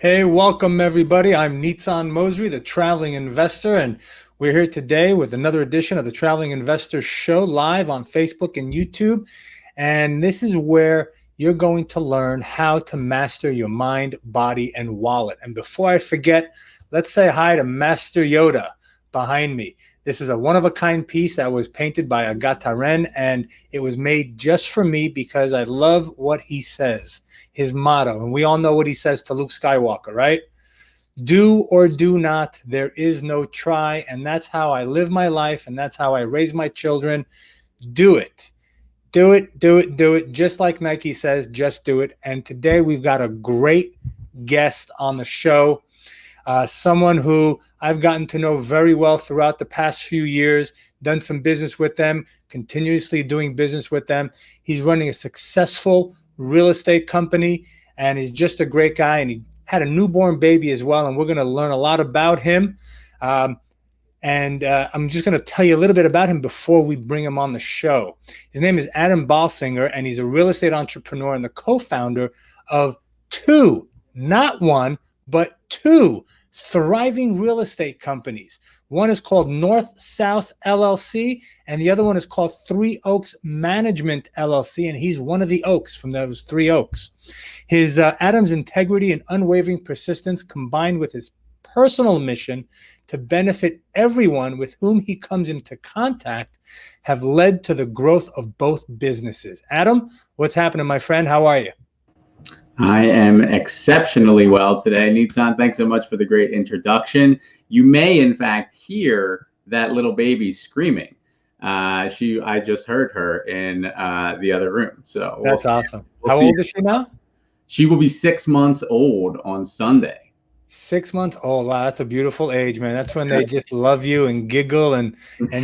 Hey, welcome everybody. I'm Nitzan Mosery, the traveling investor, and we're here today with another edition of the Traveling Investor Show live on Facebook and YouTube. And this is where you're going to learn how to master your mind, body, and wallet. And before I forget, let's say hi to Master Yoda behind me. This is a one-of-a-kind piece that was painted by Agata Ren, and it was made just for me because I love what he says, his motto. And we all know what he says to Luke Skywalker, right? Do or do not, there is no try. And that's how I live my life, and that's how I raise my children. Do it. Do it, do it, do it. Just like Nike says, just do it. And today we've got a great guest on the show. Someone who I've gotten to know very well throughout the past few years, done some business with them, continuously doing business with them. He's running a successful real estate company, and he's just a great guy, and he had a newborn baby as well, and we're going to learn a lot about him. I'm just going to tell you a little bit about him before we bring him on the show. His name is Adam Balsinger, and he's a real estate entrepreneur and the co-founder of two, not one, but two thriving real estate companies. One is called North South LLC, and the other one is called Three Oaks Management LLC, and he's one of the Oaks from those three Oaks. His Adam's integrity and unwavering persistence, combined with his personal mission to benefit everyone with whom he comes into contact, have led to the growth of both businesses. Adam, what's happening, my friend? How are you? I am exceptionally well today. Nitzan, thanks so much for the great introduction. You may, in fact, hear that little baby screaming. I just heard her in the other room. So that's awesome. How old is she now? She will be 6 months old on Sunday. 6 months old. Wow, that's a beautiful age, man. That's when they just love you and giggle and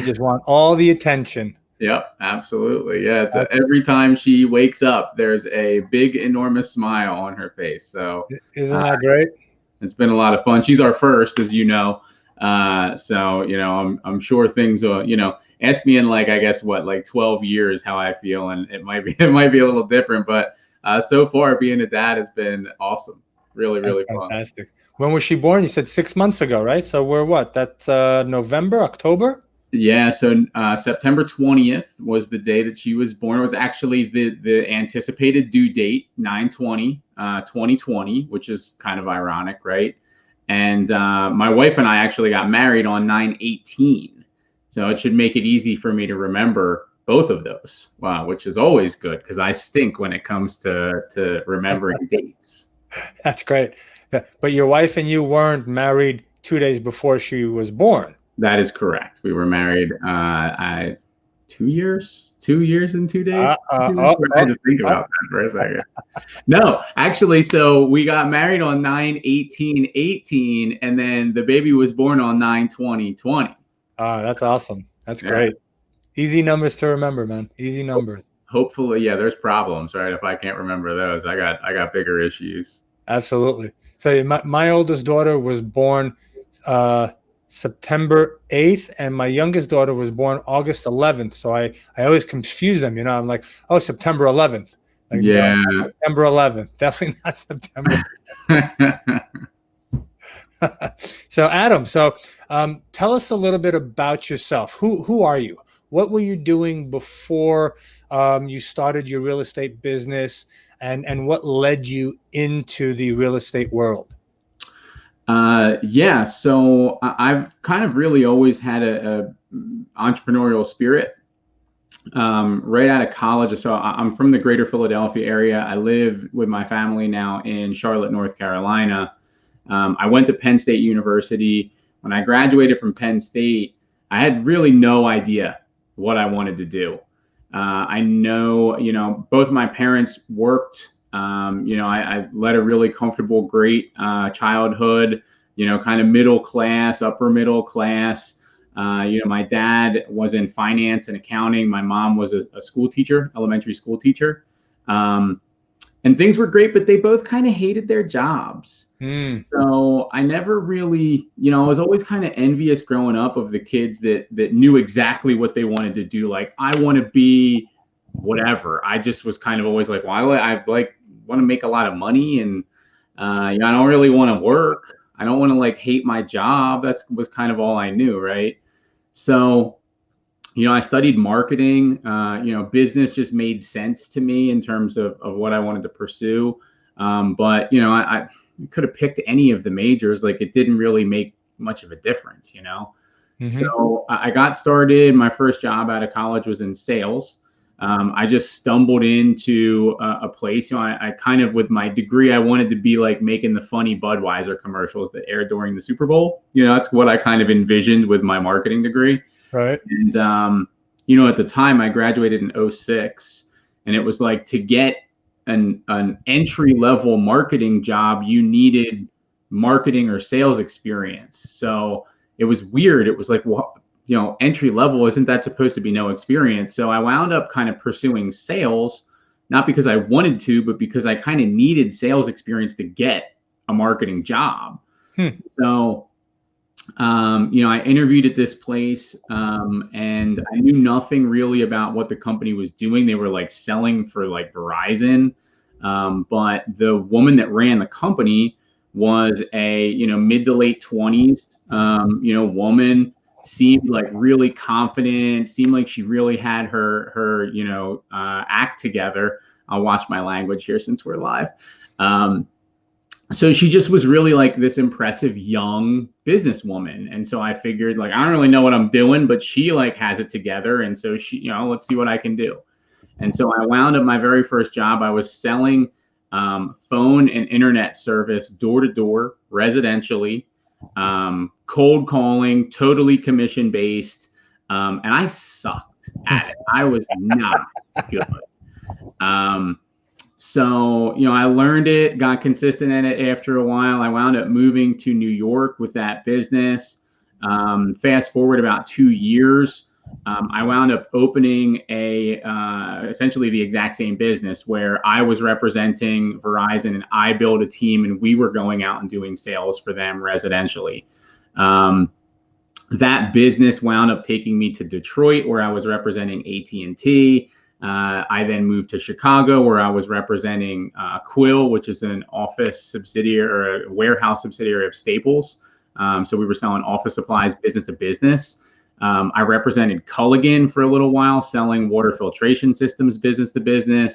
just want all the attention. Yep, absolutely. Yeah, every time she wakes up, there's a big, enormous smile on her face. So isn't that great? It's been a lot of fun. She's our first, as you know. So I'm sure things will, ask me in like 12 years how I feel, and it might be a little different. But so far, being a dad has been awesome. Really fun. Fantastic. When was she born? You said 6 months ago, right? So we're what? That's November, October? Yeah, so September 20th was the day that she was born. It was actually the anticipated due date, 9/20/2020, which is kind of ironic, right? And my wife and I actually got married on 9/18, so it should make it easy for me to remember both of those. Wow, which is always good because I stink when it comes to remembering dates. That's great. But your wife and you weren't married 2 days before she was born. That is correct. We were married 2 years, 2 years and 2 days. I had to think about that for a second. No, actually, so we got married on 9/18/18, and then the baby was born on 9/20/20. That's awesome. That's great. Easy numbers to remember, man. Easy numbers. Hopefully, yeah. There's problems, right? If I can't remember those, I got bigger issues. Absolutely. So my oldest daughter was born September 8th, and my youngest daughter was born August 11th. So I always confuse them. I'm like, oh, September 11th. Like, yeah. No, September 11th. Definitely not September. So Adam, tell us a little bit about yourself. Who are you? What were you doing before you started your real estate business, and what led you into the real estate world? So I've kind of really always had a entrepreneurial spirit. Right out of college, so I'm from the greater Philadelphia area. I live with my family now in Charlotte, North Carolina. I went to Penn State University. When I graduated from Penn State, I had really no idea what I wanted to do. I know, both my parents worked. I led a really comfortable, great childhood, kind of middle class, upper middle class. My dad was in finance and accounting. My mom was a school teacher, elementary school teacher. And things were great, but they both kind of hated their jobs. So I never really, I was always kind of envious growing up of the kids that knew exactly what they wanted to do. Like, I want to be whatever. I just was kind of always like, well, I want to make a lot of money. And I don't really want to work. I don't want to like hate my job. That was kind of all I knew, right? So, I studied marketing. Business just made sense to me in terms of what I wanted to pursue. But I could have picked any of the majors. Like, it didn't really make much of a difference, Mm-hmm. So I got started. My first job out of college was in sales. I just stumbled into a place, I kind of, with my degree, I wanted to be like making the funny Budweiser commercials that aired during the Super Bowl. That's what I kind of envisioned with my marketing degree. Right. And, at the time I graduated in 2006, and it was like, to get an entry level marketing job, you needed marketing or sales experience. So it was weird. It was like, well, entry level, isn't that supposed to be no experience? So I wound up kind of pursuing sales, not because I wanted to, but because I kind of needed sales experience to get a marketing job. So, I interviewed at this place, and I knew nothing really about what the company was doing. They were like selling for like Verizon. But the woman that ran the company was a, mid to late 20s, woman, seemed like really confident, seemed like she really had her act together. I'll watch my language here since we're live. So she just was really like this impressive young businesswoman. And so I figured, like, I don't really know what I'm doing, but she like has it together. And so she, let's see what I can do. And so I wound up, my very first job, I was selling phone and internet service door to door, residentially, cold calling, totally commission based. And I sucked at it. I was not good. So, I learned it, got consistent at it after a while. I wound up moving to New York with that business. Fast forward about 2 years. I wound up opening essentially the exact same business, where I was representing Verizon and I built a team, and we were going out and doing sales for them residentially. That business wound up taking me to Detroit, where I was representing AT&T. I then moved to Chicago, where I was representing Quill, which is an office subsidiary or a warehouse subsidiary of Staples. So we were selling office supplies business to business. I represented Culligan for a little while, selling water filtration systems business to business.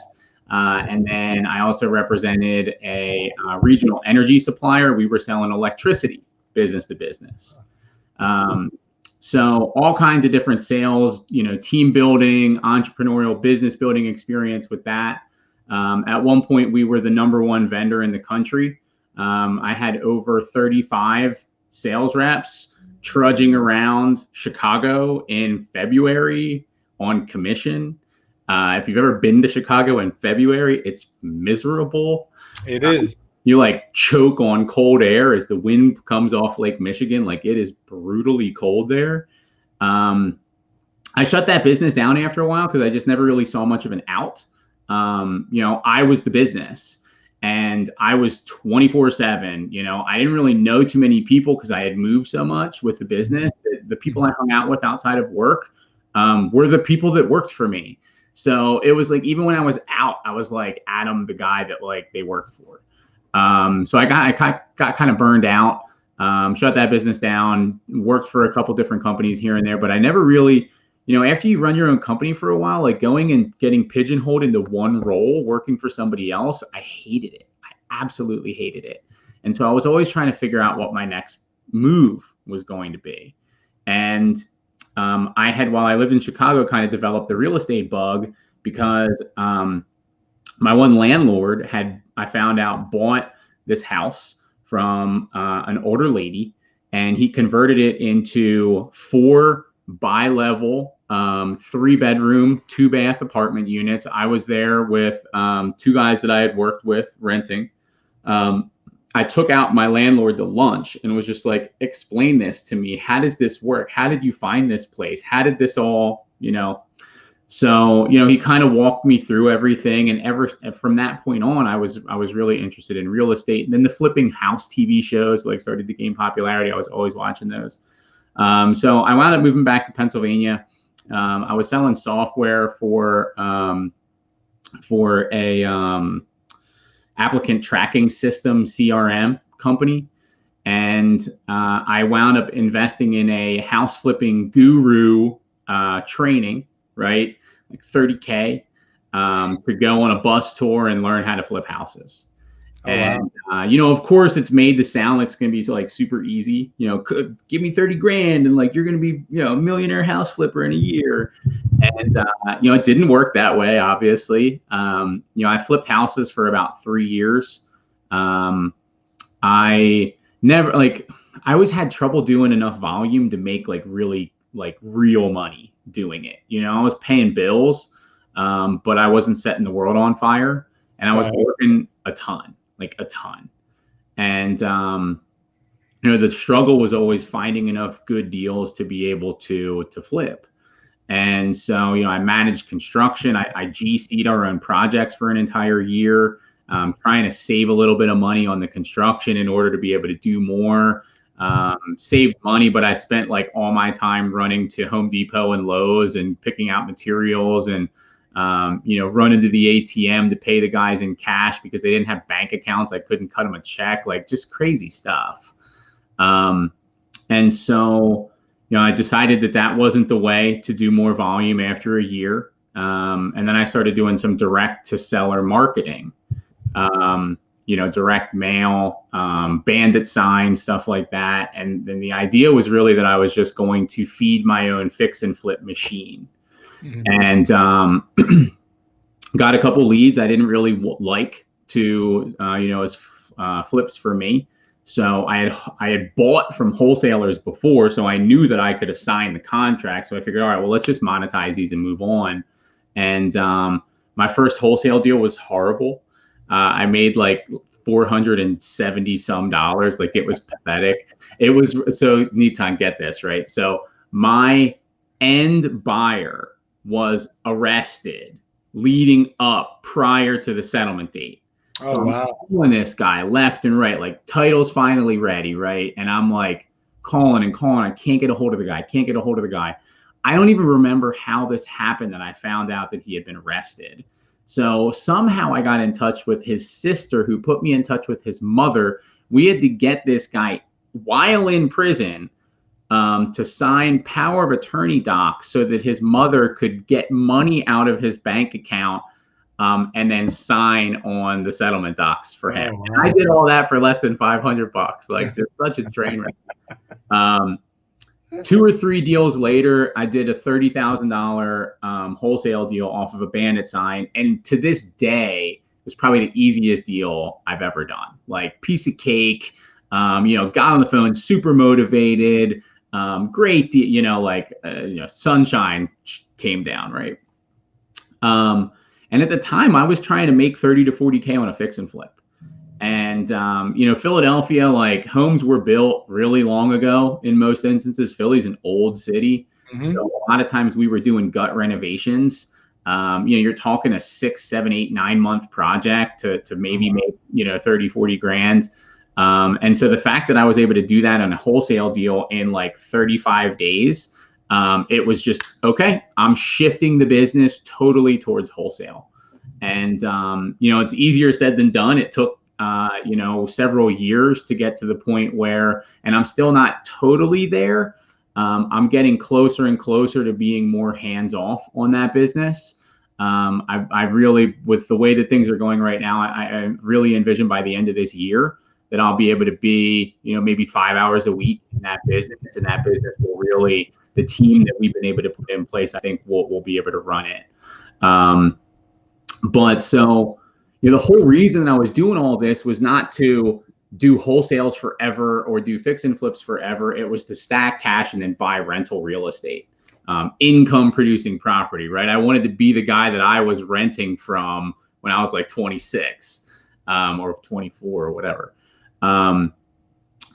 And then I also represented a regional energy supplier. We were selling electricity business to business. So all kinds of different sales, team building, entrepreneurial business building experience with that. At one point, we were the #1 vendor in the country. I had over 35 sales reps trudging around Chicago in February on commission. If you've ever been to Chicago in February, it's miserable. It is. You like choke on cold air as the wind comes off Lake Michigan. Like, it is brutally cold there. I shut that business down after a while because I just never really saw much of an out. I was the business, and I was 24/7. I didn't really know too many people because I had moved so much with the business. The people I hung out with outside of work were the people that worked for me. So it was like, even when I was out, I was like Adam, the guy that like they worked for. So I got kind of burned out, shut that business down, worked for a couple different companies here and there, but I never really, after you run your own company for a while, like going and getting pigeonholed into one role, working for somebody else, I hated it. I absolutely hated it. And so I was always trying to figure out what my next move was going to be. And I had, while I lived in Chicago, kind of developed the real estate bug because my one landlord I found out, bought this house from an older lady, and he converted it into 4 bi-level, 3-bedroom, 2-bath apartment units. I was there with 2 guys that I had worked with renting. I took out my landlord to lunch and was just like, explain this to me. How does this work? How did you find this place? How did this all, So, he kind of walked me through everything. And from that point on, I was really interested in real estate. And then the flipping house TV shows like started to gain popularity. I was always watching those. So I wound up moving back to Pennsylvania. I was selling software for a applicant tracking system, CRM company. And I wound up investing in a house flipping guru training, right? Like $30K to go on a bus tour and learn how to flip houses. Oh, And, wow. of course it's made to sound like it's going to be like super easy, give me 30 grand and like, you're going to be, a millionaire house flipper in a year. And, it didn't work that way, obviously. I flipped houses for about 3 years. I never I always had trouble doing enough volume to make like really like real money doing it. I was paying bills, but I wasn't setting the world on fire, and I was working a ton. And, the struggle was always finding enough good deals to be able to flip. And so, I managed construction. I GC'd our own projects for an entire year, trying to save a little bit of money on the construction in order to be able to do more. Saved money, but I spent like all my time running to Home Depot and Lowe's and picking out materials and, running to the ATM to pay the guys in cash because they didn't have bank accounts. I couldn't cut them a check, like just crazy stuff. And so, I decided that wasn't the way to do more volume after a year. And then I started doing some direct to seller marketing, direct mail, bandit signs, stuff like that. And then the idea was really that I was just going to feed my own fix and flip machine. And got a couple leads I didn't really like to, as flips for me. So I had bought from wholesalers before, so I knew that I could assign the contract. So I figured, all right, well, let's just monetize these and move on. And my first wholesale deal was horrible. I made like $470 some dollars. Like it was pathetic. It was so Nitzan, get this, right? So my end buyer was arrested leading up prior to the settlement date. Oh, so wow. I'm calling this guy left and right, like title's finally ready, right? And I'm like calling and calling. I can't get a hold of the guy. I don't even remember how this happened that I found out that he had been arrested. So somehow I got in touch with his sister, who put me in touch with his mother. We had to get this guy while in prison to sign power of attorney docs so that his mother could get money out of his bank account and then sign on the settlement docs for him. Oh, wow. And I did all that for less than $500, like just such a train wreck. 2 or 3 deals later, I did a $30,000 wholesale deal off of a bandit sign. And to this day, it was probably the easiest deal I've ever done. Like piece of cake, got on the phone, super motivated, great, sunshine came down, right? And at the time I was trying to make 30 to 40K on a fix and flip. And, Philadelphia, like homes were built really long ago. In most instances, Philly's an old city. So a lot of times we were doing gut renovations. You're talking a 6, 7, 8, 9 month project to maybe make, 30, 40 grand. And so the fact that I was able to do that on a wholesale deal in like 35 days, it was just, okay, I'm shifting the business totally towards wholesale. And, it's easier said than done. It took, several years to get to the point where, and I'm still not totally there. I'm getting closer and closer to being more hands off on that business. I really, with the way that things are going right now, I really envision by the end of this year that I'll be able to be, maybe 5 hours a week in that business, and that business will really, the team that we've been able to put in place, I think we'll be able to run it. But so, the whole reason I was doing all this was not to do wholesales forever or do fix and flips forever. It was to stack cash and then buy rental real estate, income producing property, right? I wanted to be the guy that I was renting from when I was like 26 or 24 or whatever.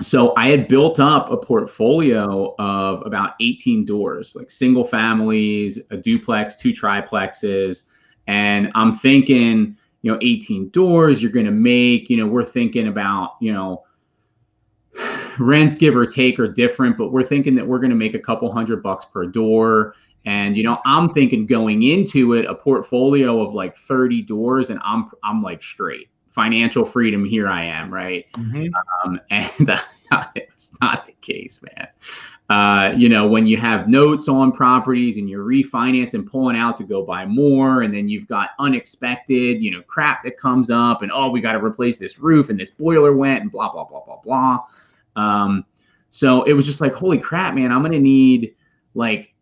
So I had built up a portfolio of about 18 doors, like single families, a duplex, 2 triplexes. And I'm thinking, 18 doors, you're going to make, we're thinking about, rents give or take are different, but we're thinking that we're going to make a couple $100 per door. And, I'm thinking going into it, a portfolio of like 30 doors, and I'm like straight. financial freedom, here I am, right? And it's not the case, man. When you have notes on properties and you're refinance and pulling out to go buy more, and then you've got unexpected, crap that comes up, and we got to replace this roof and this boiler went and blah, blah, blah, blah, blah. So it was just like, holy crap, man, I'm going to need like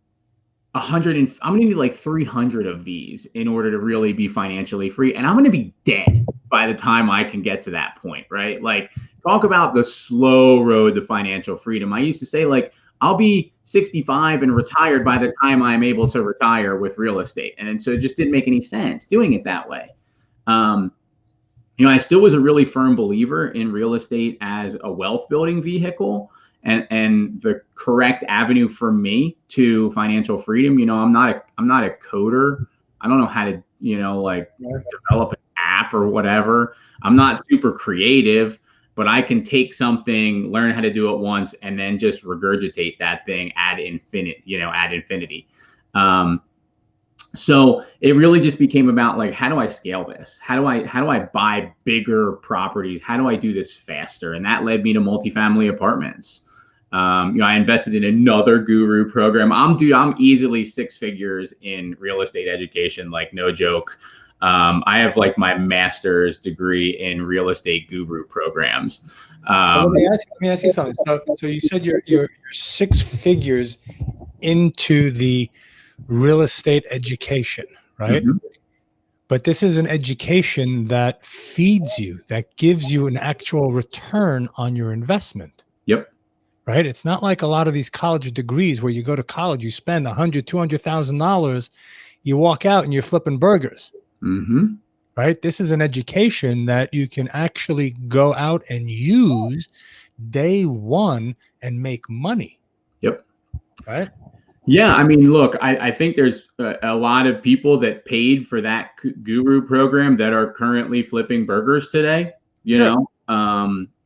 100 and I'm going to need like 300 of these in order to really be financially free. And I'm going to be dead by the time I can get to that point, right? Like, talk about the slow road to financial freedom. I used to say, like, I'll be 65 and retired by the time I'm able to retire with real estate. And so it just didn't make any sense doing it that way. I still was a really firm believer in real estate as a wealth building vehicle and the correct avenue for me to financial freedom. I'm not a coder. I don't know how to, develop an app or whatever. I'm not super creative, but I can take something, learn how to do it once, and then just regurgitate that thing ad infinity. So it really just became about, like, how do I scale this? How do I buy bigger properties? How do I do this faster? And that led me to multifamily apartments. I invested in another guru program. I'm easily 6 figures in real estate education, like, no joke. I have like my master's degree in real estate guru programs. Let me ask you something. So you said you're 6 figures into the real estate education, right? Mm-hmm. But this is an education that feeds you, that gives you an actual return on your investment. Yep. Right? It's not like a lot of these college degrees where you go to college, you spend $100,000, $200,000, you walk out and you're flipping burgers. Mm-hmm. Right? This is an education that you can actually go out and use day one and make money. Yep. Right? Yeah. I mean, look, I think there's a lot of people that paid for that guru program that are currently flipping burgers today, you know?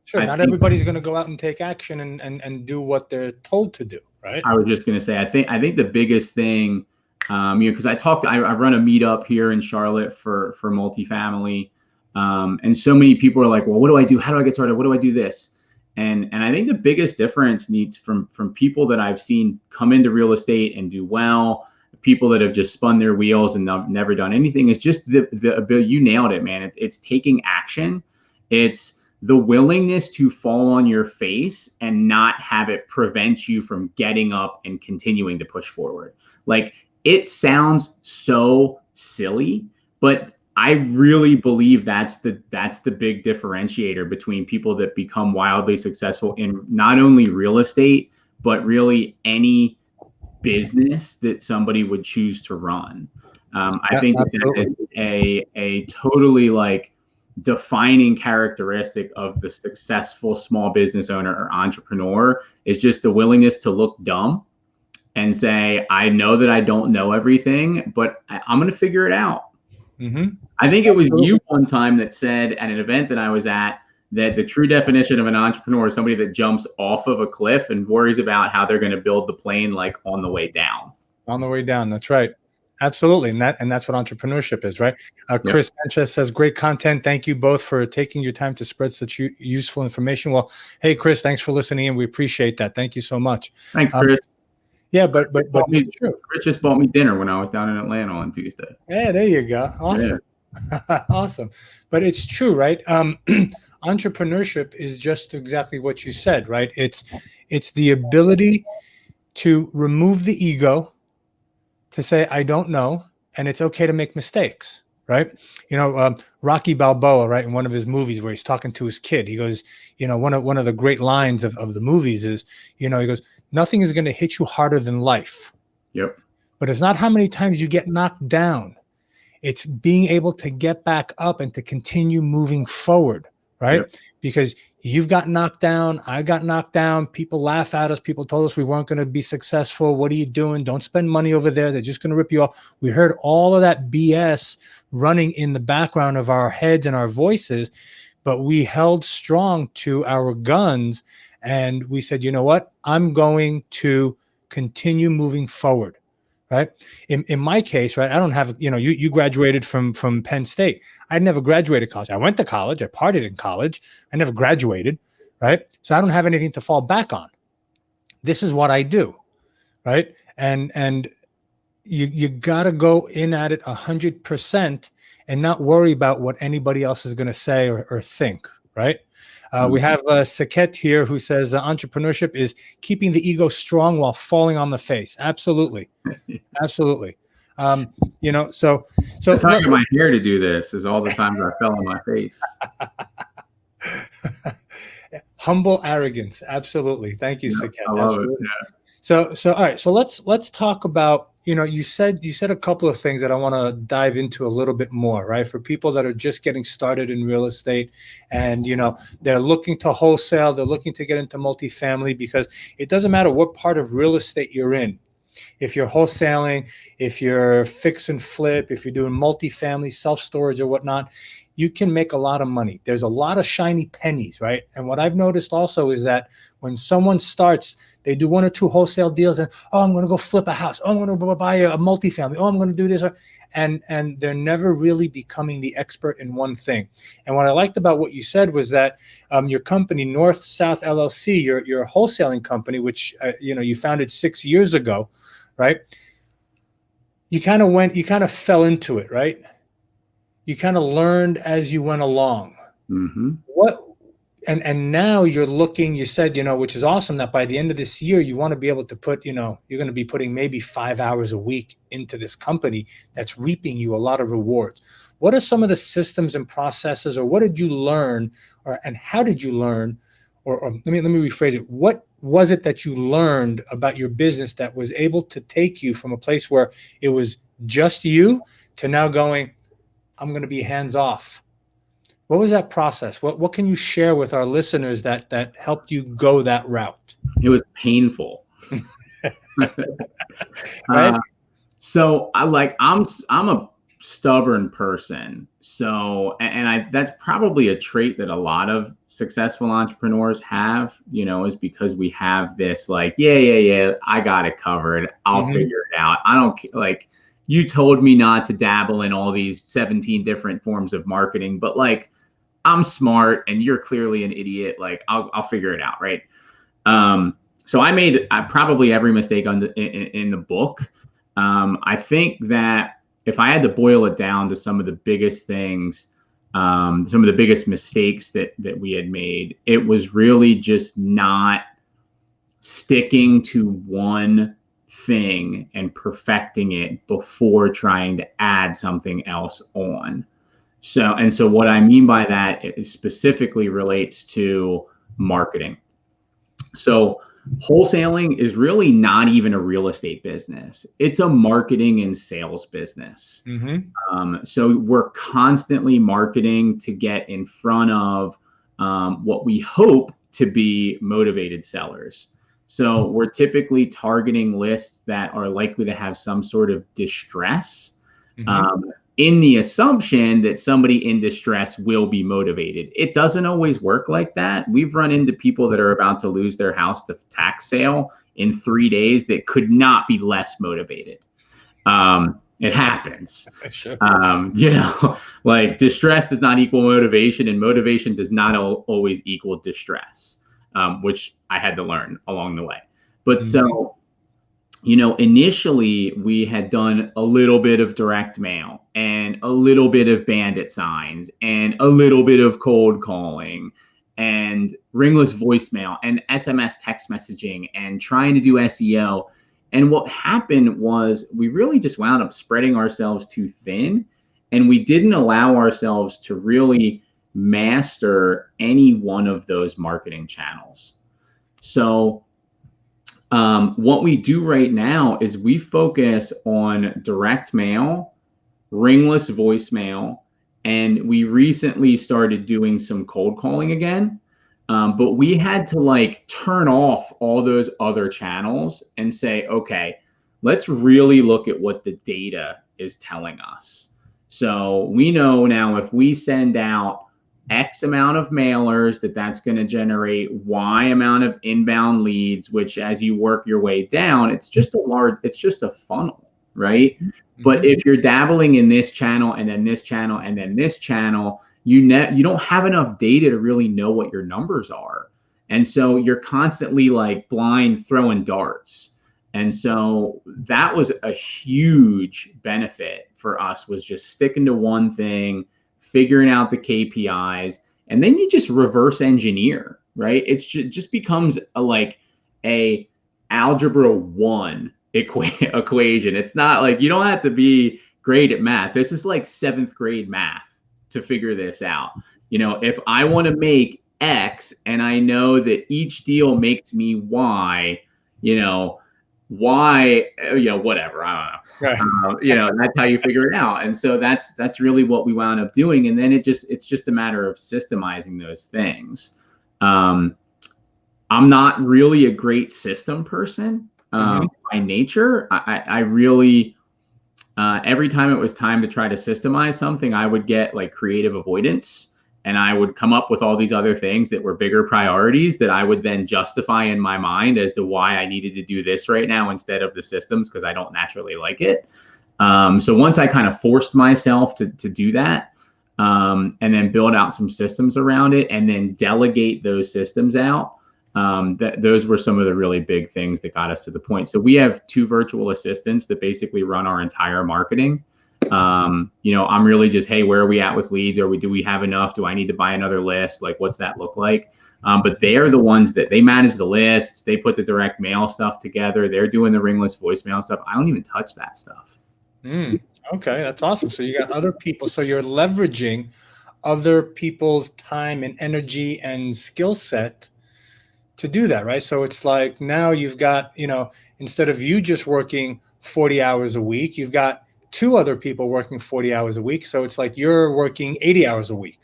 Sure. Not everybody's going to go out and take action and do what they're told to do. Right. I was just going to say, I think the biggest thing, because I run a meetup here in Charlotte for multifamily. And so many people are like, well, what do I do? How do I get started? What do I do this? And I think the biggest difference needs from people that I've seen come into real estate and do well, people that have just spun their wheels and never done anything, is just the ability. You nailed it, man. It's taking action. It's the willingness to fall on your face and not have it prevent you from getting up and continuing to push forward. Like, it sounds so silly, but I really believe that's the big differentiator between people that become wildly successful in not only real estate, but really any business that somebody would choose to run. I think that is a totally, like, defining characteristic of the successful small business owner or entrepreneur, is just the willingness to look dumb and say, I know that I don't know everything, but I'm going to figure it out. Mm-hmm. I think it was you one time that said at an event that I was at that the true definition of an entrepreneur is somebody that jumps off of a cliff and worries about how they're going to build the plane, like, on the way down. On the way down. That's right. Absolutely. And that's what entrepreneurship is, right? Chris Sanchez says, great content. Thank you both for taking your time to spread such useful information. Well, hey, Chris, thanks for listening, and we appreciate that. Thank you so much. Thanks, Chris. Yeah, but it's true. Chris just bought me dinner when I was down in Atlanta on Tuesday. Yeah, there you go. Awesome. Yeah. Awesome. But it's true, right? Entrepreneurship is just exactly what you said, right? It's the ability to remove the ego, to say, I don't know, and it's okay to make mistakes, right? Rocky Balboa, right, in one of his movies where he's talking to his kid, he goes, one of the great lines of the movies is, he goes, nothing is going to hit you harder than life. Yep. But it's not how many times you get knocked down. It's being able to get back up and to continue moving forward, right? Yep. Because you've got knocked down. I got knocked down. People laugh at us. People told us we weren't going to be successful. What are you doing? Don't spend money over there. They're just going to rip you off. We heard all of that BS running in the background of our heads and our voices, but we held strong to our guns and we said, you know what? I'm going to continue moving forward, right? In my case, right, I don't have, you graduated from Penn State. I never graduated college. I went to college. I partied in college. I never graduated, right? So I don't have anything to fall back on. This is what I do, right? And you got to go in at it 100% and not worry about what anybody else is going to say or think, right? We have Saket here who says entrepreneurship is keeping the ego strong while falling on the face. Absolutely. Absolutely. So that's how I get my hair to do this, is all the times I fell on my face. Humble arrogance. Absolutely. Thank you, Saket. I love it. Yeah. So all right. So let's talk about, you said a couple of things that I want to dive into a little bit more, right? For people that are just getting started in real estate and, they're looking to wholesale, they're looking to get into multifamily, because it doesn't matter what part of real estate you're in. If you're wholesaling, if you're fix and flip, if you're doing multifamily, self-storage or whatnot, you can make a lot of money. There's a lot of shiny pennies, right? And what I've noticed also is that when someone starts, they do 1 or 2 wholesale deals and, oh, I'm going to go flip a house. Oh, I'm going to buy a multifamily. Oh, I'm going to do this. And they're never really becoming the expert in one thing. And what I liked about what you said was that your company, North South LLC, your wholesaling company, which, you founded 6 years ago, right? You kind of fell into it, right? You kind of learned as you went along. Mm-hmm. And now you're looking, you said, which is awesome, that by the end of this year, you want to be able to put, you're going to be putting maybe 5 hours a week into this company that's reaping you a lot of rewards. What are some of the systems and processes, or what did you learn, and how did you learn, or let me rephrase it. What was it that you learned about your business that was able to take you from a place where it was just you to now going, I'm going to be hands off? What was that process? What can you share with our listeners that helped you go that route? It was painful. Right? So I'm a stubborn person. So, and that's probably a trait that a lot of successful entrepreneurs have, is because we have this yeah, I got it covered. I'll figure it out. I don't you told me not to dabble in all these 17 different forms of marketing, but I'm smart and you're clearly an idiot. I'll figure it out. Right. So I made probably every mistake in the book. I think that if I had to boil it down to some of the biggest things, some of the biggest mistakes that we had made, it was really just not sticking to one thing and perfecting it before trying to add something else on. So what I mean by that is specifically relates to marketing. So wholesaling is really not even a real estate business. It's a marketing and sales business. So we're constantly marketing to get in front of what we hope to be motivated sellers. So we're typically targeting lists that are likely to have some sort of distress, in the assumption that somebody in distress will be motivated. It doesn't always work like that. We've run into people that are about to lose their house to tax sale in 3 days that could not be less motivated. It happens. Sure. Distress does not equal motivation, and motivation does not always equal distress, which I had to learn along the way. But so, initially we had done a little bit of direct mail and a little bit of bandit signs and a little bit of cold calling and ringless voicemail and SMS text messaging and trying to do SEO. And what happened was we really just wound up spreading ourselves too thin, and we didn't allow ourselves to really master any one of those marketing channels. So what we do right now is we focus on direct mail, ringless voicemail, and we recently started doing some cold calling again. But we had to turn off all those other channels and say, okay, let's really look at what the data is telling us. So we know now if we send out X amount of mailers, that's going to generate Y amount of inbound leads, which as you work your way down, it's just a funnel. right? But if you're dabbling in this channel and then this channel and then this channel, you don't have enough data to really know what your numbers are. And so you're constantly like blind throwing darts. And so that was a huge benefit for us, was just sticking to one thing, figuring out the KPIs, and then you just reverse engineer, right? It just becomes like a algebra 1 equation. It's not like, you don't have to be great at math. This is like 7th grade math to figure this out. If I want to make X and I know that each deal makes me Y, whatever, I don't know. That's how you figure it out. And so that's really what we wound up doing. And then it's just a matter of systemizing those things. I'm not really a great system person by nature. I really, every time it was time to try to systemize something, I would get like creative avoidance, and I would come up with all these other things that were bigger priorities that I would then justify in my mind as to why I needed to do this right now instead of the systems, because I don't naturally like it. So once I kind of forced myself to do that, and then build out some systems around it and then delegate those systems out, those were some of the really big things that got us to the point. So we have 2 virtual assistants that basically run our entire marketing. I'm really just, hey, where are we at with leads? Do we have enough? Do I need to buy another list? Like, what's that look like? But they're the ones that they manage the lists. They put the direct mail stuff together. They're doing the ringless voicemail stuff. I don't even touch that stuff. Okay, that's awesome. So you got other people. So you're leveraging other people's time and energy and skill set to do that, right? So it's like now you've got, instead of you just working 40 hours a week, you've got 2 other people working 40 hours a week. So it's like you're working 80 hours a week,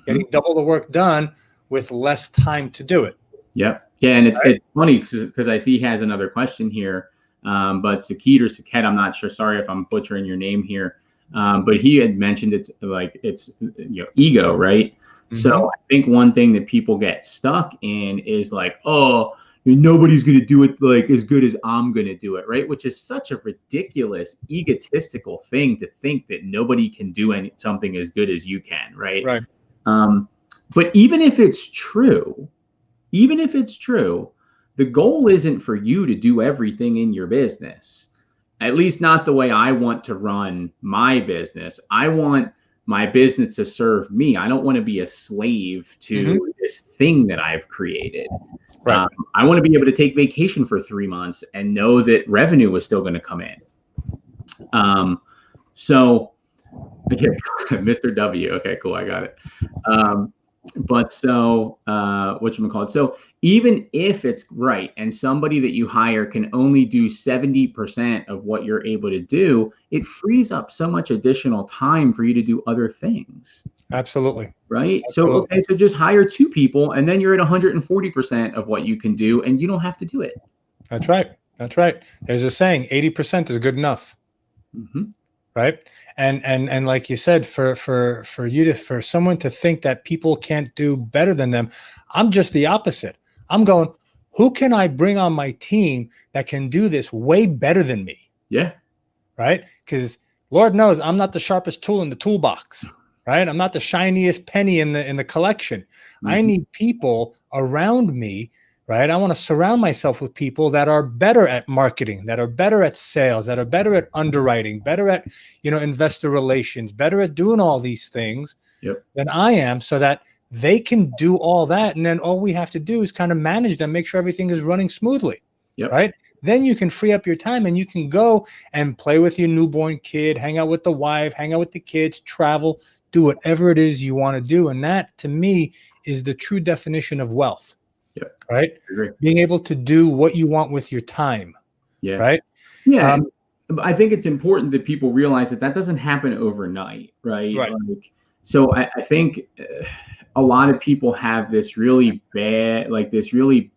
getting double the work done with less time to do it. Yep. Yeah. And it's funny because I see he has another question here. But Sakit, I'm not sure. Sorry if I'm butchering your name here. But he had mentioned it's ego, right? So I think one thing that people get stuck in is like, oh, nobody's going to do it like as good as I'm going to do it, right? Which is such a ridiculous, egotistical thing to think that nobody can do something as good as you can, right? Right. But even if it's true, the goal isn't for you to do everything in your business. At least not the way I want to run my business. I want my business to serve me. I don't want to be a slave to this thing that I've created. Right. I want to be able to take vacation for 3 months and know that revenue is still going to come in. So, okay, Mr. W. Okay, cool. I got it. But so, whatchamacallit? So even if it's right and somebody that you hire can only do 70% of what you're able to do, it frees up so much additional time for you to do other things. Absolutely. Right. Absolutely. So, okay, so just hire 2 people and then you're at 140% of what you can do and you don't have to do it. That's right. That's right. There's a saying, 80% is good enough. Right. And like you said, for someone to think that people can't do better than them, I'm just the opposite. I'm going, who can I bring on my team that can do this way better than me? Yeah. Right. Because Lord knows I'm not the sharpest tool in the toolbox. Right. I'm not the shiniest penny in the collection. I need people around me. Right. I want to surround myself with people that are better at marketing, that are better at sales, that are better at underwriting, better at, investor relations, better at doing all these things than I am, so that they can do all that. And then all we have to do is kind of manage them, make sure everything is running smoothly. Right. Then you can free up your time and you can go and play with your newborn kid, hang out with the wife, hang out with the kids, travel, do whatever it is you want to do. And that, to me, is the true definition of wealth. Right. Being able to do what you want with your time. Right. Yeah. I think it's important that people realize that doesn't happen overnight. Right. So I think a lot of people have this really bad, like this really,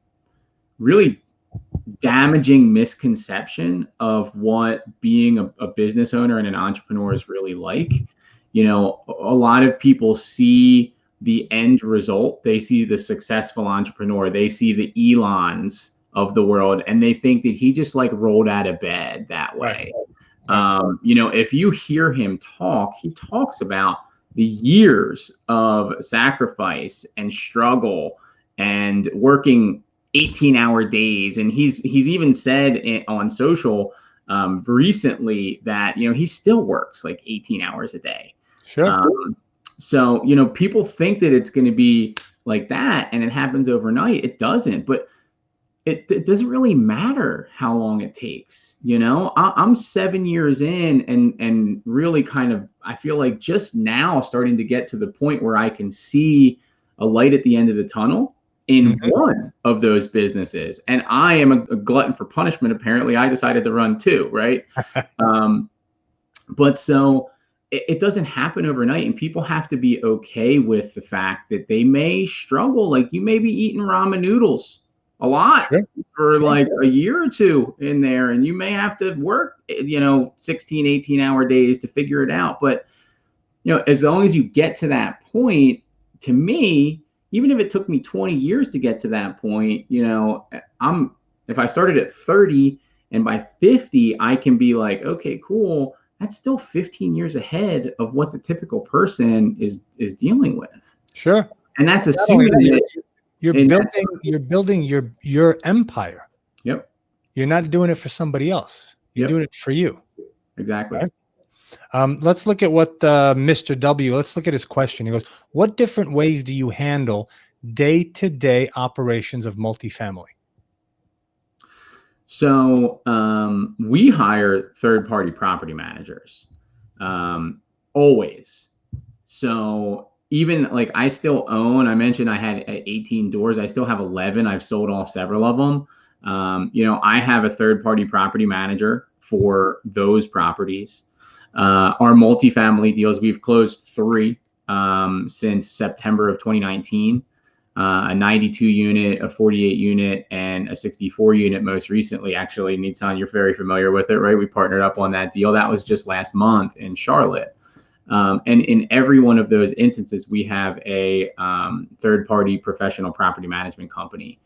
really damaging misconception of what being a business owner and an entrepreneur is really like. A lot of people see the end result. They see the successful entrepreneur. They see the Elons of the world, and they think that he just like rolled out of bed that way. Right. If you hear him talk, he talks about the years of sacrifice and struggle and working 18-hour days. And he's even said on social recently that, he still works like 18 hours a day. Sure. So, people think that it's going to be like that and it happens overnight. It doesn't, but it doesn't really matter how long it takes. I'm 7 years in and really kind of, I feel like just now starting to get to the point where I can see a light at the end of the tunnel in one of those businesses. And I am a glutton for punishment. Apparently I decided to run two, right? But so it doesn't happen overnight, and people have to be okay with the fact that they may struggle. Like, you may be eating ramen noodles a lot for like a year or two in there, and you may have to work 16, 18-hour days to figure it out. But as long as you get to that point, to me, even if it took me 20 years to get to that point, if I started at 30 and by 50 I can be like, okay, cool, that's still 15 years ahead of what the typical person is dealing with. Sure. And that's assuming that you're building your empire. Yep. You're not doing it for somebody else. You're doing it for you. Exactly. Right? Let's look at what Mr. W, let's look at his question. He goes, what different ways do you handle day-to-day operations of multifamily? So we hire third-party property managers always. So even like I still own, I mentioned I had 18 doors. I still have 11. I've sold off several of them. I have a third-party property manager for those properties. Our multifamily deals, we've closed 3 since September of 2019. A 92 unit, a 48 unit, and a 64 unit most recently. Actually, Nitzan, you're very familiar with it, right? We partnered up on that deal. That was just last month in Charlotte. And in every one of those instances, we have a third-party professional property management company.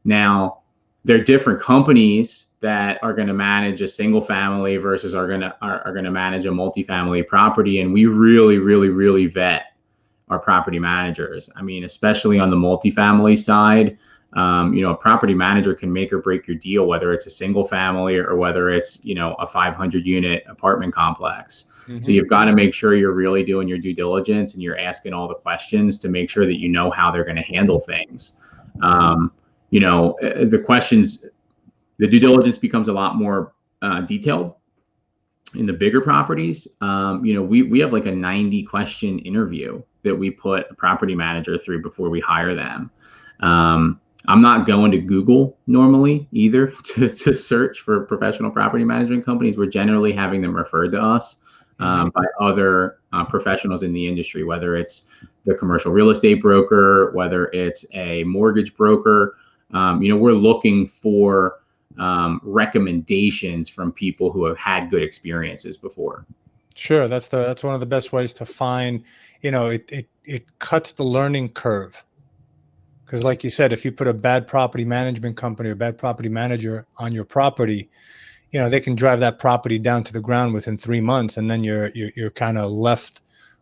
Now, they're different companies that are going to manage a single family versus are going to manage a multifamily property, and we really, really, really vet our property managers. I mean, especially on the multifamily side, a property manager can make or break your deal, whether it's a single family or whether it's, a 500 unit apartment complex. So you've got to make sure you're really doing your due diligence and you're asking all the questions to make sure that you know how they're going to handle things. The questions, the due diligence becomes a lot more detailed in the bigger properties. We have like a 90 question interview that we put a property manager through before we hire them. I'm not going to Google normally either to search for professional property management companies. We're generally having them referred to us by other professionals in the industry, whether it's the commercial real estate broker, whether it's a mortgage broker. We're looking for recommendations from people who have had good experiences before. Sure, that's one of the best ways to find. It cuts the learning curve, because like you said, if you put a bad property management company or bad property manager on your property, they can drive that property down to the ground within 3 months, and then you're kind of left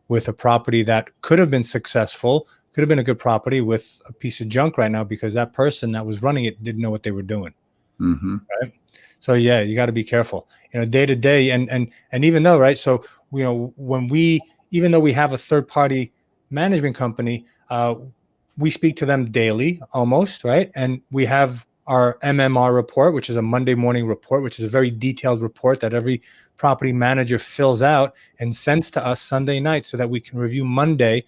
with a property that could have been successful, could have been a good property, with a piece of junk right now because that person that was running it didn't know what they were doing. Right. So yeah, you got to be careful, day to day. And even though, right. So, even though we have a third party management company, we speak to them daily almost. Right. And we have our MMR report, which is a Monday morning report, which is a very detailed report that every property manager fills out and sends to us Sunday night so that we can review Monday,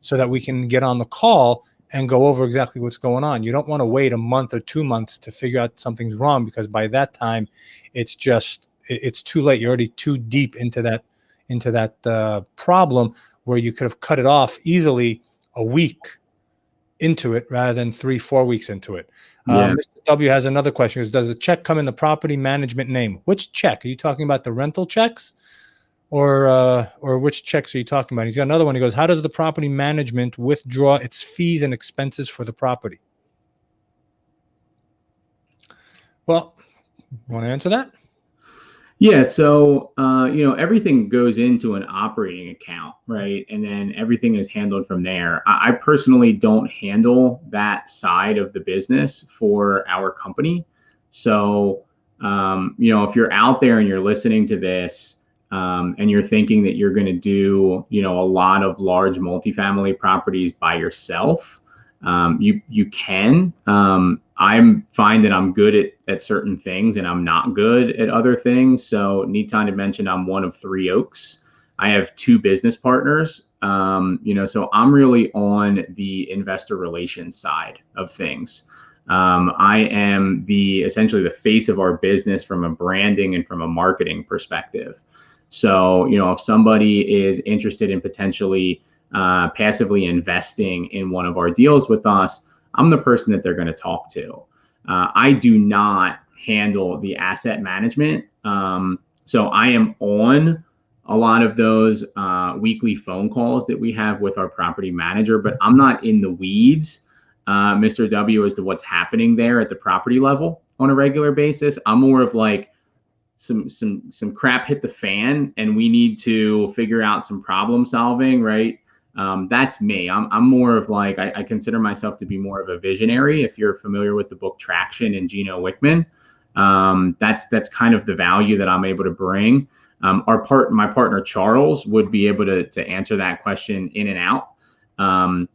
so that we can get on the call and go over exactly what's going on. You don't want to wait a month or 2 months to figure out something's wrong, because by that time it's too late. You're already too deep into that problem, where you could have cut it off easily a week into it rather than 3-4 weeks into it. Mr. W has another question. Does the check come in the property management name? Which check? Are you talking about the rental checks? Or which checks are you talking about? He's got another one. He goes, how does the property management withdraw its fees and expenses for the property? Well, want to answer that? Yeah, so everything goes into an operating account, right? And then everything is handled from there. I personally don't handle that side of the business for our company. So, if you're out there and you're listening to this, and you're thinking that you're going to do, a lot of large multifamily properties by yourself, you can. I'm find that I'm good at certain things and I'm not good at other things. So Nitzan had mentioned I'm one of three Oaks. I have two business partners. So I'm really on the investor relations side of things. I am essentially the face of our business from a branding and from a marketing perspective. So, if somebody is interested in potentially passively investing in one of our deals with us, I'm the person that they're going to talk to. I do not handle the asset management. So I am on a lot of those weekly phone calls that we have with our property manager, but I'm not in the weeds, Mr. W, as to what's happening there at the property level on a regular basis. I'm more of like, some crap hit the fan and we need to figure out some problem solving, right? That's me. I'm more of like, I consider myself to be more of a visionary. If you're familiar with the book Traction and Gino Wickman, that's kind of the value that I'm able to bring. My partner Charles would be able to answer that question in and out.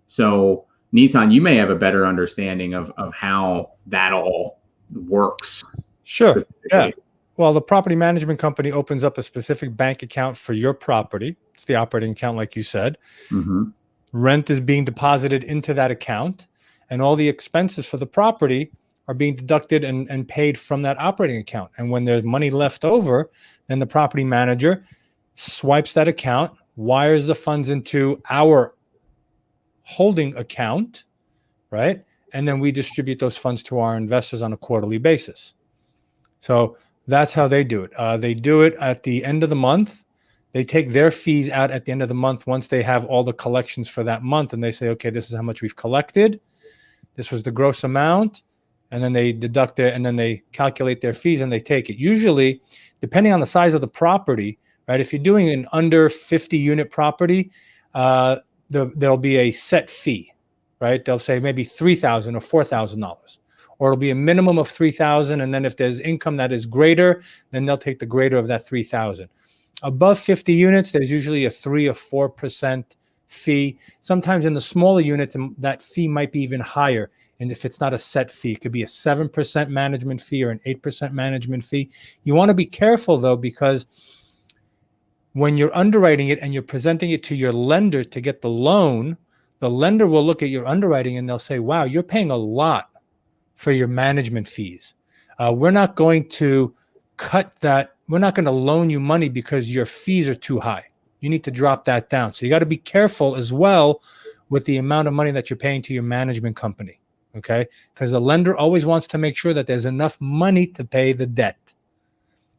So Nitzan, you may have a better understanding of how that all works. Sure. Yeah. Well, the property management company opens up a specific bank account for your property. It's the operating account, like you said. Mm-hmm. Rent is being deposited into that account, and all the expenses for the property are being deducted and paid from that operating account. And when there's money left over, then the property manager swipes that account, wires the funds into our holding account, right? And then we distribute those funds to our investors on a quarterly basis. So that's how they do it. They do it at the end of the month. They take their fees out at the end of the month once they have all the collections for that month. And they say, okay, this is how much we've collected. This was the gross amount. And then they deduct it and then they calculate their fees and they take it. Usually, depending on the size of the property, right? If you're doing an under 50 unit property, there'll be a set fee, right? They'll say maybe $3,000 or $4,000. Or it'll be a minimum of $3,000, and then if there's income that is greater, then they'll take the greater of that $3,000. Above 50 units, there's usually a 3 or 4% fee. Sometimes in the smaller units, that fee might be even higher. And if it's not a set fee, it could be a 7% management fee or an 8% management fee. You want to be careful though, because when you're underwriting it and you're presenting it to your lender to get the loan, the lender will look at your underwriting and they'll say, wow, you're paying a lot for your management fees. We're not going to cut that. We're not going to loan you money because your fees are too high. You need to drop that down. So you got to be careful as well with the amount of money that you're paying to your management company. Okay. Because the lender always wants to make sure that there's enough money to pay the debt.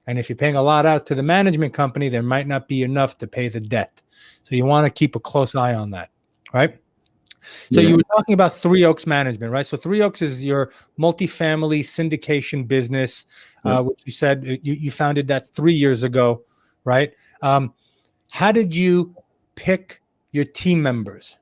And if you're paying a lot out to the management company, there might not be enough to pay the debt. So you want to keep a close eye on that. Right. So you were talking about Three Oaks Management, right? So Three Oaks is your multifamily syndication business, which you said you founded that 3 years ago, right? How did you pick your team members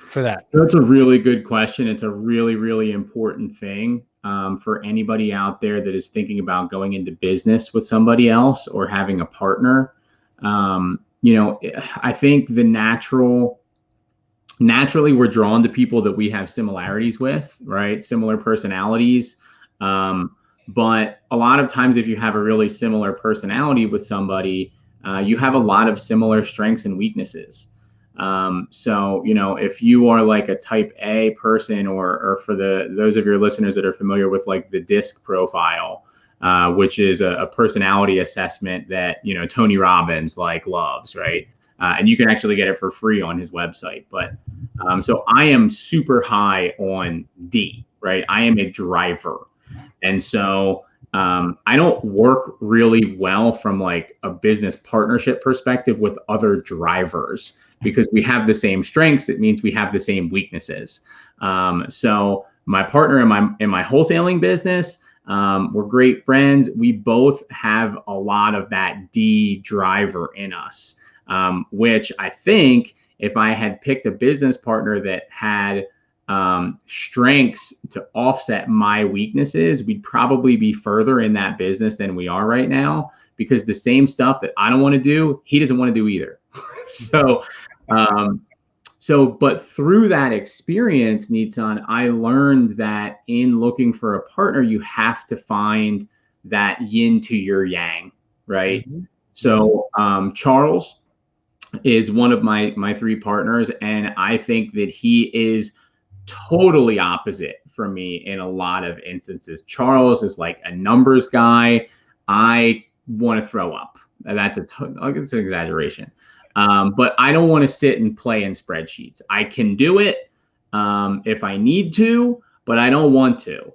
for that? That's a really good question. It's a really, really important thing for anybody out there that is thinking about going into business with somebody else or having a partner. I think naturally we're drawn to people that we have similarities with, right? Similar personalities. But a lot of times if you have a really similar personality with somebody, you have a lot of similar strengths and weaknesses. So, if you are like a type A person or for those of your listeners that are familiar with like the DISC profile, which is a personality assessment that, Tony Robbins loves, right? And you can actually get it for free on his website. But so I am super high on D, right? I am a driver. And so I don't work really well from like a business partnership perspective with other drivers because we have the same strengths. It means we have the same weaknesses. So my partner in my wholesaling business, We're great friends. We both have a lot of that D driver in us, which I think if I had picked a business partner that had strengths to offset my weaknesses, we'd probably be further in that business than we are right now, because the same stuff that I don't want to do, he doesn't want to do either. But through that experience, Nitzan, I learned that in looking for a partner, you have to find that yin to your yang, right? Mm-hmm. So Charles is one of my three partners, and I think that he is totally opposite from me in a lot of instances. Charles is like a numbers guy. I want to throw up. That's it's an exaggeration. But I don't want to sit and play in spreadsheets. I can do it if I need to, but I don't want to.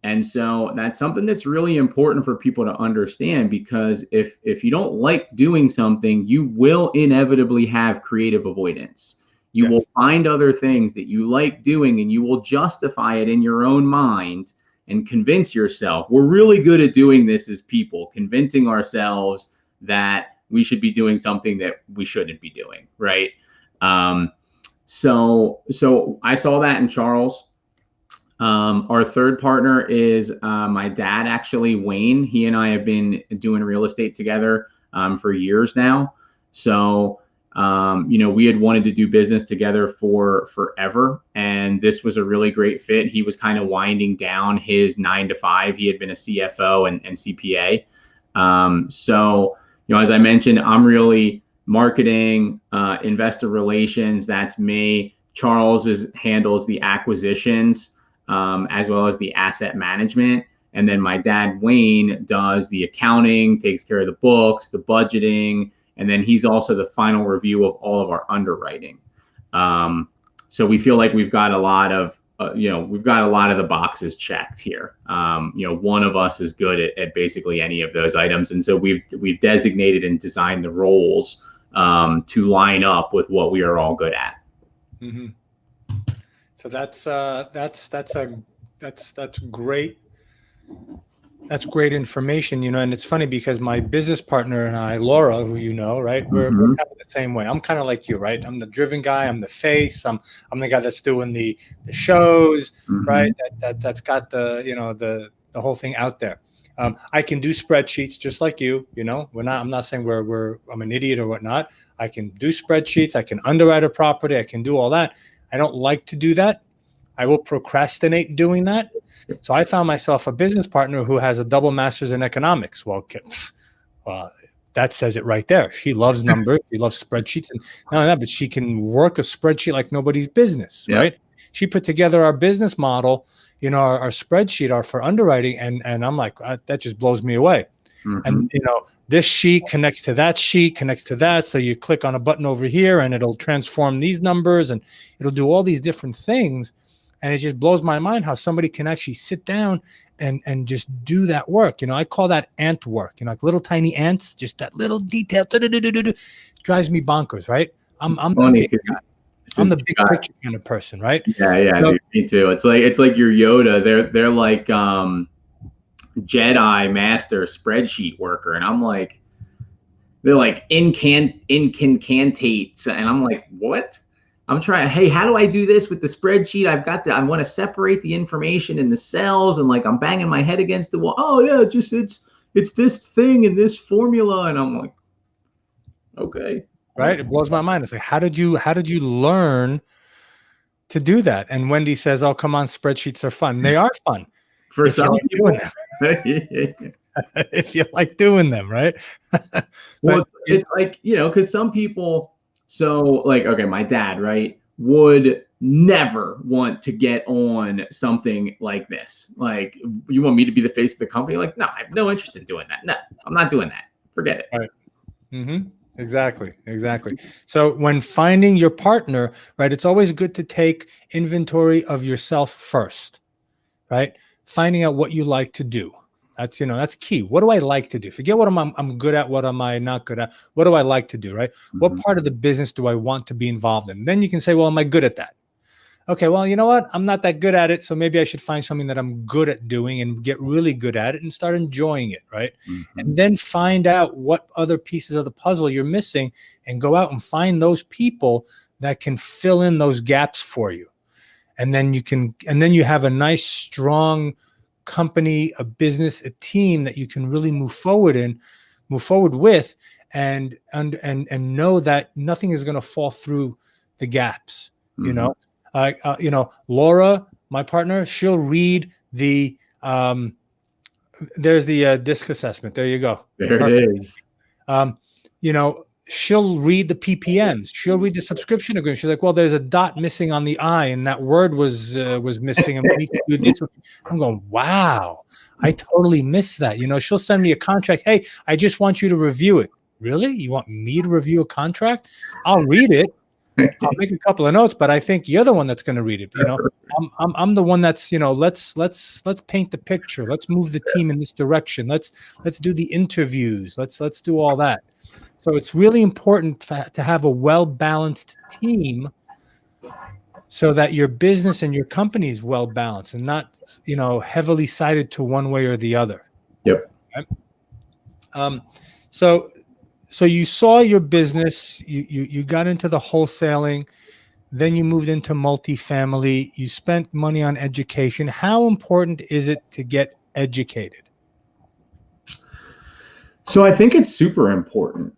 And so that's something that's really important for people to understand, because if you don't like doing something, you will inevitably have creative avoidance. You will find other things that you like doing, and you will justify it in your own mind and convince yourself. We're really good at doing this as people, convincing ourselves that we should be doing something that we shouldn't be doing, right? So I saw that in Charles. Our third partner is my dad, actually, Wayne. He and I have been doing real estate together for years now. So we had wanted to do business together for forever, and this was a really great fit. He was kind of winding down his 9-to-5. He had been a CFO and CPA. As I mentioned, I'm really marketing, investor relations. That's me. Charles handles the acquisitions, as well as the asset management. And then my dad, Wayne, does the accounting, takes care of the books, the budgeting, and then he's also the final review of all of our underwriting. So we feel like we've got a lot of the boxes checked here. One of us is good at basically any of those items, and so we've designated and designed the roles to line up with what we are all good at. Mm-hmm. So that's great. That's great information, and it's funny because my business partner and I, Laura, who you know, right, we're kind of the same way. I'm kind of like you, right? I'm the driven guy. I'm the face. I'm the guy that's doing the shows, right? That's got the whole thing out there. I can do spreadsheets just like you. I'm not saying I'm an idiot or whatnot. I can do spreadsheets. I can underwrite a property. I can do all that. I don't like to do that. I will procrastinate doing that. So I found myself a business partner who has a double master's in economics. Well, that says it right there. She loves numbers. She loves spreadsheets. And not only that, but she can work a spreadsheet like nobody's business, right? She put together our business model, our spreadsheet for underwriting. And I'm like, that just blows me away. And, this sheet connects to that sheet, connects to that. So you click on a button over here and it'll transform these numbers and it'll do all these different things. And it just blows my mind how somebody can actually sit down and just do that work. I call that ant work, like little tiny ants, just that little detail drives me bonkers, right? I'm the big picture kind of person, right? Yeah, dude, me too. It's like your Yoda. They're like Jedi master spreadsheet worker, and I'm like, they're like incantates, and I'm like, what? I'm trying, hey, how do I do this with the spreadsheet? I want to separate the information in the cells, and like I'm banging my head against the wall. Oh yeah, it's this thing and this formula, and I'm like, okay. Right? It blows my mind. It's like, how did you learn to do that? And Wendy says, oh, come on, spreadsheets are fun. They are fun. For some people. If you like doing them, right? Well, it's like, because some people, so like, okay, my dad, right, would never want to get on something like this. Like, you want me to be the face of the company? Like, no, I have no interest in doing that. No, I'm not doing that. Forget it. Right. Exactly. So when finding your partner, right, it's always good to take inventory of yourself first, right? Finding out what you like to do. That's key. What do I like to do? Forget what I'm good at. What am I not good at? What do I like to do, right? What part of the business do I want to be involved in? Then you can say, well, am I good at that? okay, well, you know what? I'm not that good at it. So maybe I should find something that I'm good at doing and get really good at it and start enjoying it. Right. Mm-hmm. And then find out what other pieces of the puzzle you're missing and go out and find those people that can fill in those gaps for you. And then you have a nice, strong company, a business, a team that you can really move forward with, and know that nothing is going to fall through the gaps. Mm-hmm. Laura, my partner, she'll read the there's the disc assessment. There you go. There Perfect. it is. She'll read the PPMs. She'll read the subscription agreement. She's like, well, there's a dot missing on the I, and that word was missing, and we need to do this. I'm going, wow, I totally missed that. She'll send me a contract. Hey, I just want you to review it. Really? You want me to review a contract? I'll read it. I'll make a couple of notes, but I think you're the one that's going to read it. I'm the one that's, let's paint the picture. Let's move the team in this direction. Let's do the interviews. Let's do all that. So it's really important to have a well-balanced team so that your business and your company is well-balanced and not, heavily sided to one way or the other. Yep. Right? So you saw your business, you got into the wholesaling, then you moved into multifamily, you spent money on education. How important is it to get educated? So I think it's super important.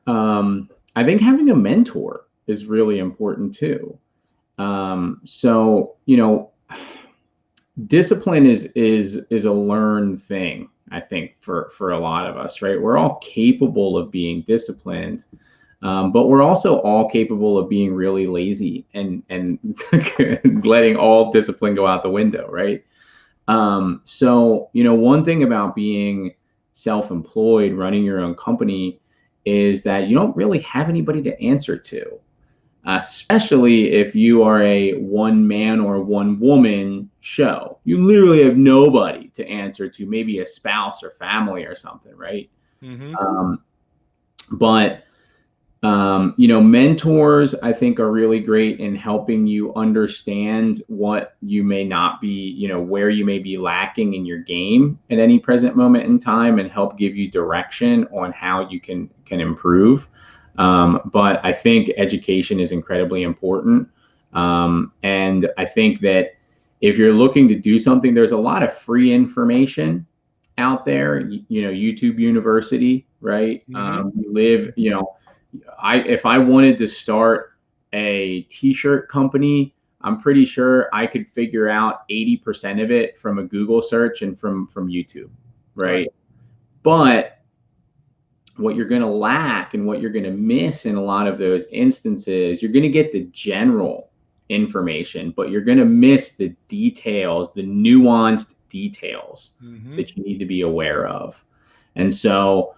I think having a mentor is really important too. Discipline is a learned thing, I think, for a lot of us, right? We're all capable of being disciplined, but we're also all capable of being really lazy and letting all discipline go out the window, right? One thing about being self-employed, running your own company, is that you don't really have anybody to answer to, especially if you are a one man or one woman show. You literally have nobody to answer to, maybe a spouse or family or something, right? Mm-hmm. Mentors, I think, are really great in helping you understand what you may not be, where you may be lacking in your game at any present moment in time, and help give you direction on how you can improve. But I think education is incredibly important. And I think that if you're looking to do something, there's a lot of free information out there, YouTube University, right? Mm-hmm. If I wanted to start a t-shirt company, I'm pretty sure I could figure out 80% of it from a Google search and from YouTube, right? But what you're going to lack and what you're going to miss in a lot of those instances, you're going to get the general information, but you're going to miss the details, the nuanced details that you need to be aware of. And so,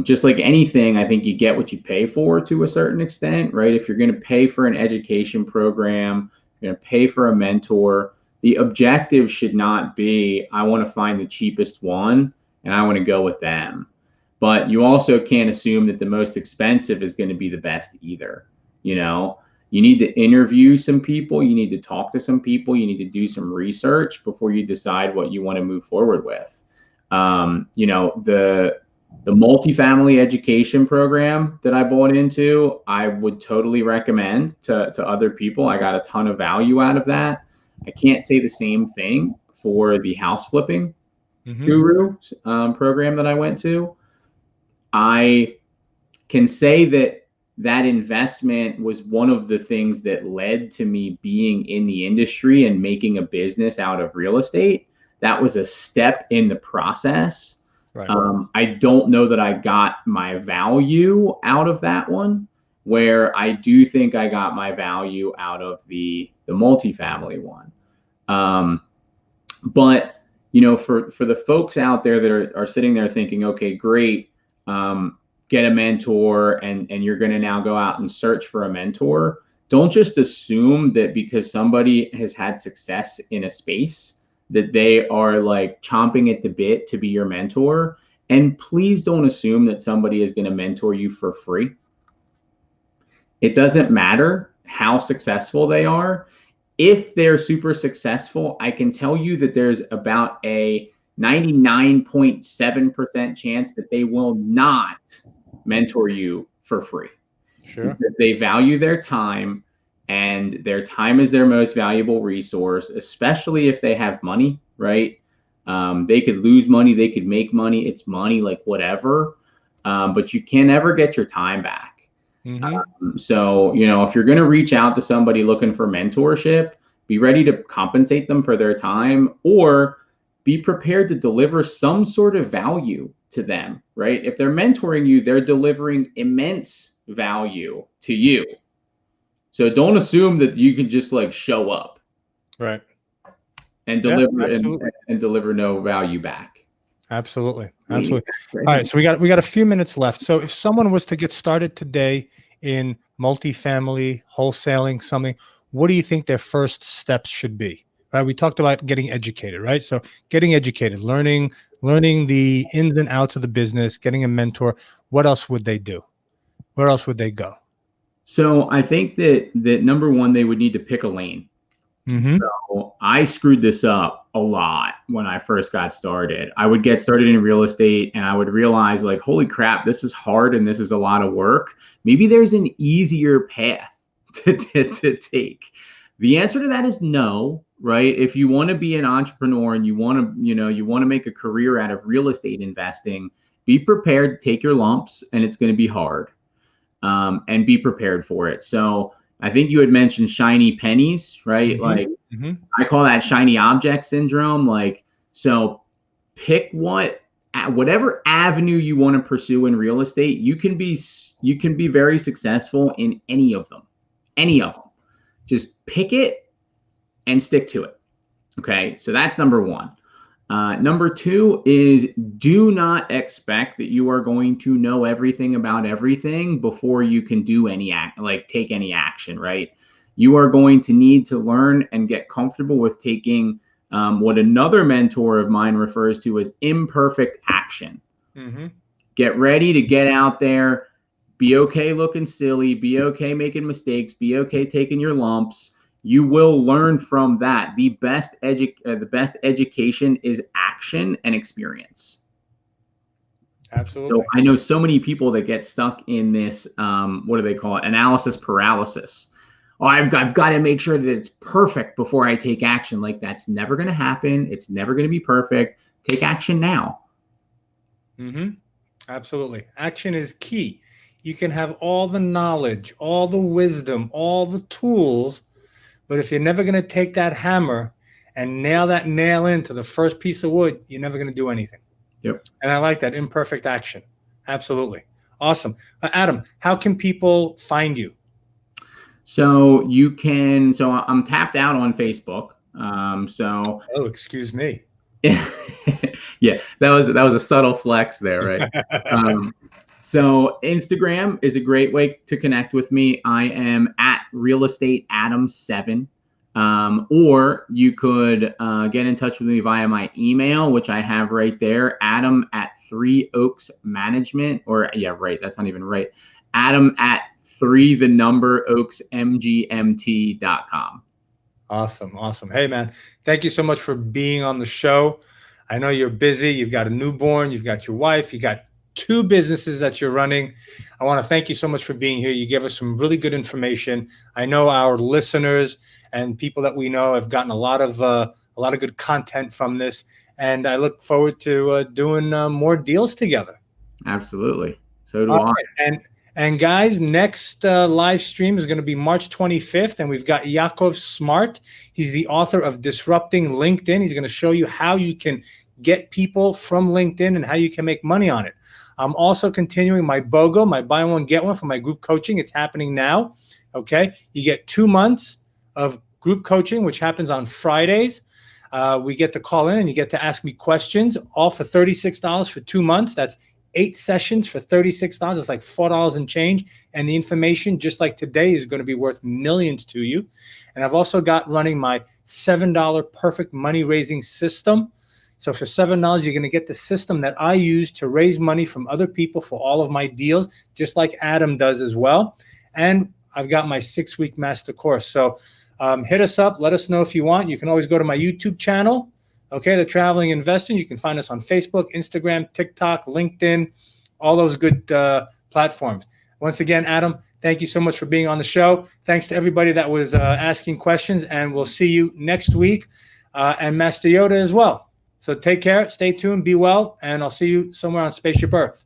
just like anything, I think you get what you pay for to a certain extent, right? If you're going to pay for an education program, you're going to pay for a mentor, the objective should not be, I want to find the cheapest one and I want to go with them. But you also can't assume that the most expensive is going to be the best either. You need to interview some people, you need to talk to some people, you need to do some research before you decide what you want to move forward with. The multifamily education program that I bought into, I would totally recommend to other people. I got a ton of value out of that. I can't say the same thing for the house flipping guru program that I went to. I can say that investment was one of the things that led to me being in the industry and making a business out of real estate. That was a step in the process. Right. I don't know that I got my value out of that one, where I do think I got my value out of the multifamily one. But for the folks out there that are sitting there thinking, okay, great, get a mentor, and you're going to now go out and search for a mentor. Don't just assume that because somebody has had success in a space that they are like chomping at the bit to be your mentor. And please don't assume that somebody is going to mentor you for free. It doesn't matter how successful they are. if they're super successful, I can tell you that there's about a 99.7% chance that they will not mentor you for free. Sure. Because they value their time, and their time is their most valuable resource, especially if they have money, right? They could lose money, they could make money. It's money, like whatever. But you can never get your time back. So, if you're going to reach out to somebody looking for mentorship, be ready to compensate them for their time, or be prepared to deliver some sort of value to them, right? If they're mentoring you, they're delivering immense value to you. So don't assume that you can just like show up, Right, and deliver absolutely. and deliver no value back. Absolutely. All right, so we got a few minutes left. So if someone was to get started today in multifamily wholesaling something, what do you think their first steps should be? Right, we talked about getting educated, right? So getting educated, learning the ins and outs of the business, getting a mentor. What else would they do? Where else would they go? So I think that number one, they would need to pick a lane. So I screwed this up a lot when I first got started. I would get started in real estate and I would realize, like, holy crap, this is hard and this is a lot of work. Maybe there's an easier path to take. The answer to that is no, right? If you want to be an entrepreneur and you want to make a career out of real estate investing, be prepared to take your lumps, and it's going to be hard. And be prepared for it. So I think you had mentioned shiny pennies, right? Like I call that shiny object syndrome. Like, so pick whatever avenue you want to pursue in real estate. You can be very successful in any of them. Just pick it and stick to it. Okay. So that's number one. Number two is, do not expect that you are going to know everything about everything before you can do take any action, right? You are going to need to learn and get comfortable with taking what another mentor of mine refers to as imperfect action. Get ready to get out there, be okay looking silly, be okay making mistakes, be okay taking your lumps. You will learn from that. The best education is action and experience. Absolutely. So I know so many people that get stuck in this, what do they call it? Analysis paralysis. Oh, I've got to make sure that it's perfect before I take action. Like, that's never going to happen. It's never going to be perfect. Take action now. Absolutely. Action is key. You can have all the knowledge, all the wisdom, all the tools, but if you're never going to take that hammer and nail that nail into the first piece of wood, you're never going to do anything. Yep. And I like that, imperfect action. Absolutely. Awesome. Adam, how can people find you? So I'm tapped out on Facebook. Oh, excuse me. Yeah, that was a subtle flex there, right? So Instagram is a great way to connect with me. I am at realestateadam7. Or you could get in touch with me via my email, which I have right there, Adam@3oaksmanagement, or yeah, right, that's not even right. Adam@3oaksmgmt.com. Awesome. Hey, man, thank you so much for being on the show. I know you're busy. You've got a newborn. You've got your wife. You got 2 businesses that you're running. I want to thank you so much for being here. You gave us some really good information. I know our listeners and people that we know have gotten a lot of good content from this, and I look forward to doing more deals together. Absolutely. So do I. Right. And guys, next live stream is going to be March 25th, and we've got Yaakov Smart. He's the author of Disrupting LinkedIn. He's going to show you how you can get people from LinkedIn and how you can make money on it. I'm also continuing my BOGO, my buy one, get one for my group coaching. It's happening now. Okay. You get 2 months of group coaching, which happens on Fridays. We get to call in and you get to ask me questions, all for $36 for 2 months. That's 8 sessions for $36. It's like $4 and change. And the information, just like today, is going to be worth millions to you. And I've also got running my $7 perfect money raising system. So for $7, you're going to get the system that I use to raise money from other people for all of my deals, just like Adam does as well. And I've got my 6-week master course. So hit us up. Let us know if you want. You can always go to my YouTube channel, okay, The Traveling Investor. You can find us on Facebook, Instagram, TikTok, LinkedIn, all those good platforms. Once again, Adam, thank you so much for being on the show. Thanks to everybody that was asking questions, and we'll see you next week, and Master Yoda as well. So take care, stay tuned, be well, and I'll see you somewhere on Spaceship Earth.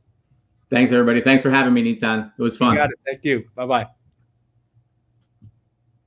Thanks, everybody. Thanks for having me, Nitzan. It was fun. You got it. Thank you. Bye-bye.